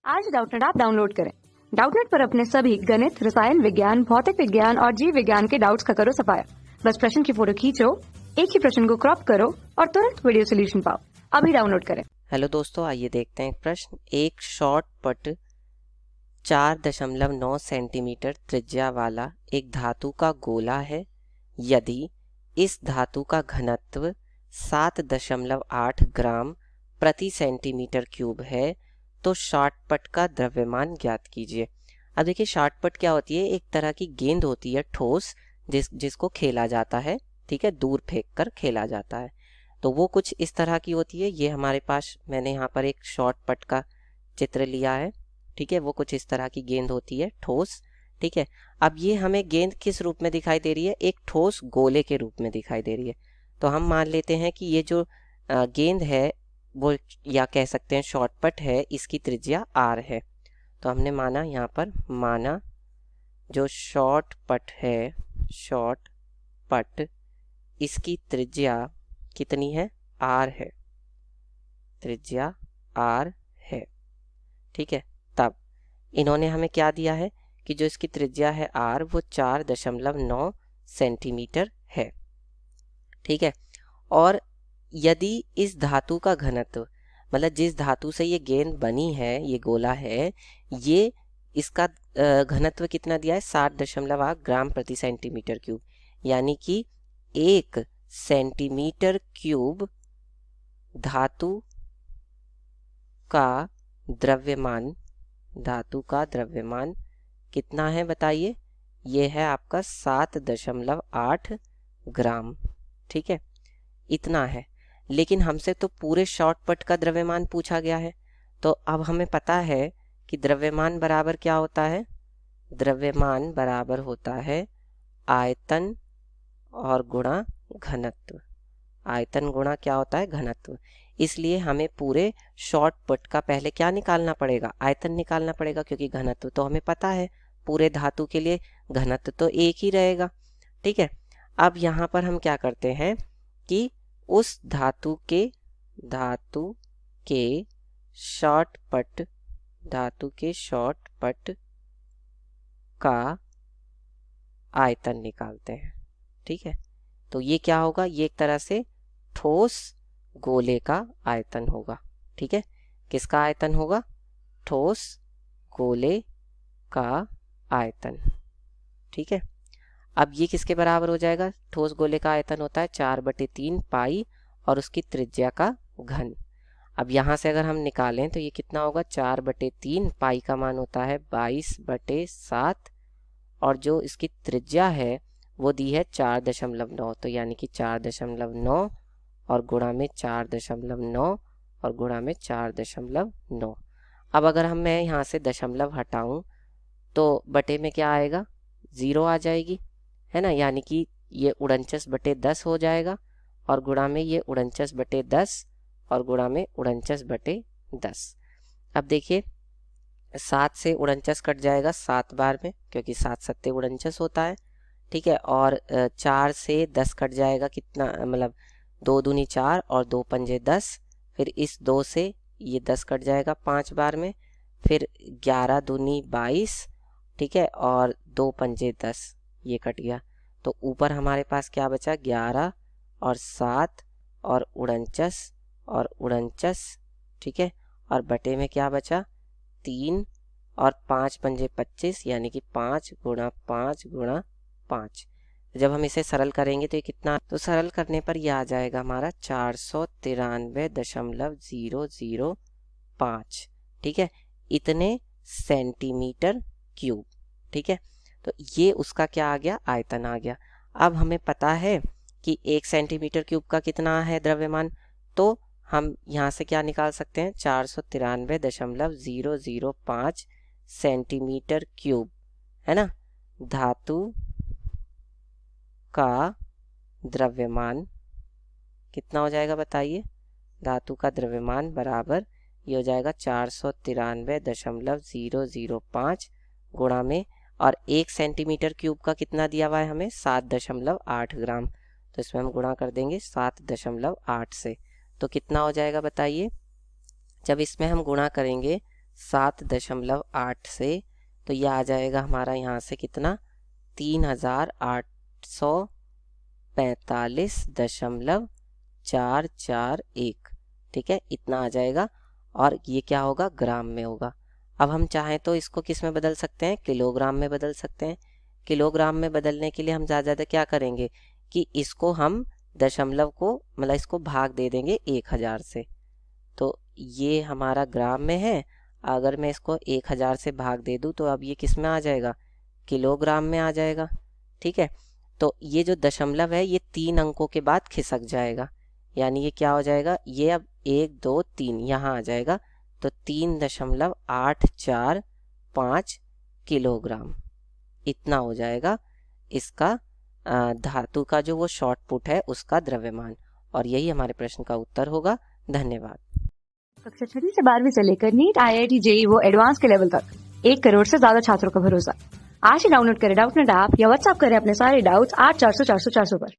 आज Doubtnut app download करें। Doubtnut पर अपने सभी गणित, रसायन विज्ञान, भौतिक विज्ञान और जीव विज्ञान के डाउट्स का करो सफाया। बस प्रश्न की फोटो खींचो, एक ही प्रश्न को क्रॉप करो और तुरंत वीडियो सोल्यूशन पाओ। अभी डाउनलोड करें। हेलो दोस्तों, आइए देखते हैं एक प्रश्न। एक शॉर्ट पट 4.9 सेंटीमीटर त्रिज्या वाला एक धातु का गोला है। यदि इस धातु का घनत्व 7.8 ग्राम प्रति सेंटीमीटर क्यूब है तो शॉर्ट पट का द्रव्यमान ज्ञात कीजिए। अब देखिए, शॉर्ट पट क्या होती है? एक तरह की गेंद होती है ठोस, जिसको खेला जाता है, ठीक है, दूर फेंक कर खेला जाता है। तो वो कुछ इस तरह की होती है। ये हमारे पास, मैंने यहाँ पर एक शॉर्ट पट का चित्र लिया है, ठीक है। वो कुछ इस तरह की गेंद होती है ठोस, ठीक है। अब ये हमें गेंद किस रूप में दिखाई दे रही है? एक ठोस गोले के रूप में दिखाई दे रही है। तो हम मान लेते हैं कि ये जो गेंद है वो, या कह सकते हैं शॉर्ट पट है, इसकी त्रिज्या r है। तो हमने माना, यहाँ पर माना जो शॉर्ट पट है, शॉर्ट पट, इसकी त्रिज्या कितनी है? r है, त्रिज्या r है, ठीक है। तब इन्होंने हमें क्या दिया है कि जो इसकी त्रिज्या है r वो 4.9 सेंटीमीटर है, ठीक है। और यदि इस धातु का घनत्व, मतलब जिस धातु से ये गेंद बनी है, ये गोला है, ये इसका घनत्व कितना दिया है? 7.8 ग्राम प्रति सेंटीमीटर क्यूब, यानी कि 1 सेंटीमीटर क्यूब धातु का द्रव्यमान, धातु का द्रव्यमान कितना है बताइए? ये है आपका 7.8 ग्राम, ठीक है, इतना है। लेकिन हमसे तो पूरे शॉर्ट पट का द्रव्यमान पूछा गया है। तो अब हमें पता है कि द्रव्यमान बराबर क्या होता है? द्रव्यमान बराबर होता है आयतन और गुणा घनत्व। आयतन गुणा क्या होता है? घनत्व। इसलिए हमें पूरे शॉर्ट पट का पहले क्या निकालना पड़ेगा? आयतन निकालना पड़ेगा, क्योंकि घनत्व तो हमें पता है, पूरे धातु के लिए घनत्व तो एक ही रहेगा, ठीक है। अब यहाँ पर हम क्या करते हैं कि उस धातु के शॉर्ट पट, धातु के शॉर्ट पट का आयतन निकालते हैं, ठीक है। तो ये क्या होगा? ये एक तरह से ठोस गोले का आयतन होगा, ठीक है। किसका आयतन होगा? ठोस गोले का आयतन, ठीक है। अब ये किसके बराबर हो जाएगा? ठोस गोले का आयतन होता है 4/3 पाई और उसकी त्रिज्या का घन। अब यहाँ से अगर हम निकालें तो ये कितना होगा? 4/3 पाई का मान होता है 22/7 और जो इसकी त्रिज्या है वो दी है 4.9, तो यानी कि 4.9 और गुणा में 4.9 और गुणा में 4.9। अब अगर मैं यहाँ से दशमलव हटाऊं तो बटे में क्या आएगा? 0 आ जाएगी, है ना। यानी कि ये 49/10 हो जाएगा और गुणा में ये 49/10 और गुणा में 49/10। अब देखिए, 7 से 49 कट जाएगा 7 बार में, क्योंकि 7 सत्ते 49 होता है, ठीक है। और 4 से 10 कट जाएगा, कितना, मतलब 2 दूनी 4 और 2 पंजे 10। फिर इस 2 से ये 10 कट जाएगा 5 बार में। फिर 11 दूनी 22, ठीक है, और 2 पंजे 10, ये कट गया। तो ऊपर हमारे पास क्या बचा? 11 और 7 और 49 और 49, ठीक है। और बटे में क्या बचा? 3 और 5 पंजे 25, यानी कि 5 गुणा 5 गुणा 5। जब हम इसे सरल करेंगे तो ये कितना? तो सरल करने पर यह आ जाएगा हमारा 493.005, ठीक है, इतने सेंटीमीटर क्यूब, ठीक है। तो ये उसका क्या आ गया? आयतन आ गया। अब हमें पता है कि 1 सेंटीमीटर क्यूब का कितना है द्रव्यमान, तो हम यहाँ से क्या निकाल सकते हैं? 493.005 सेंटीमीटर क्यूब, है ना। धातु का द्रव्यमान कितना हो जाएगा बताइए? धातु का द्रव्यमान बराबर ये हो जाएगा 493.005 गुणा में, और 1 सेंटीमीटर क्यूब का कितना दिया हुआ है हमें? 7.8 ग्राम। तो इसमें हम गुणा कर देंगे 7.8 से, तो कितना हो जाएगा बताइए? जब इसमें हम गुणा करेंगे 7.8 से, तो यह आ जाएगा हमारा यहाँ से कितना 3845.441, ठीक है, इतना आ जाएगा। और ये क्या होगा, ग्राम में होगा। अब हम चाहें तो इसको किस में बदल सकते हैं, किलोग्राम में बदल सकते हैं। किलोग्राम में बदलने के लिए हम ज़्यादा क्या करेंगे कि इसको हम दशमलव को मतलब इसको भाग दे देंगे 1000 से। तो ये हमारा ग्राम में है, अगर मैं इसको 1000 से भाग दे दूँ तो अब ये किस में आ जाएगा, किलोग्राम में आ जाएगा, ठीक है। तो ये जो दशमलव है ये 3 अंकों के बाद खिसक जाएगा, यानी ये क्या हो जाएगा, ये अब 1 2 3 यहाँ आ जाएगा, तो 3.845 किलोग्राम इतना हो जाएगा इसका धातु का जो वो शॉर्ट पुट है उसका द्रव्यमान। और यही हमारे प्रश्न का उत्तर होगा। धन्यवाद। कक्षा 6 से 12वीं से लेकर नीट, IIT, JEE वो एडवांस के लेवल तक 1 करोड़ से ज्यादा छात्रों का भरोसा। आज ही डाउनलोड करें डाउटनेट ऐप या व्हाट्सएप करें अपने सारे डाउट्स 8400 400 400 पर।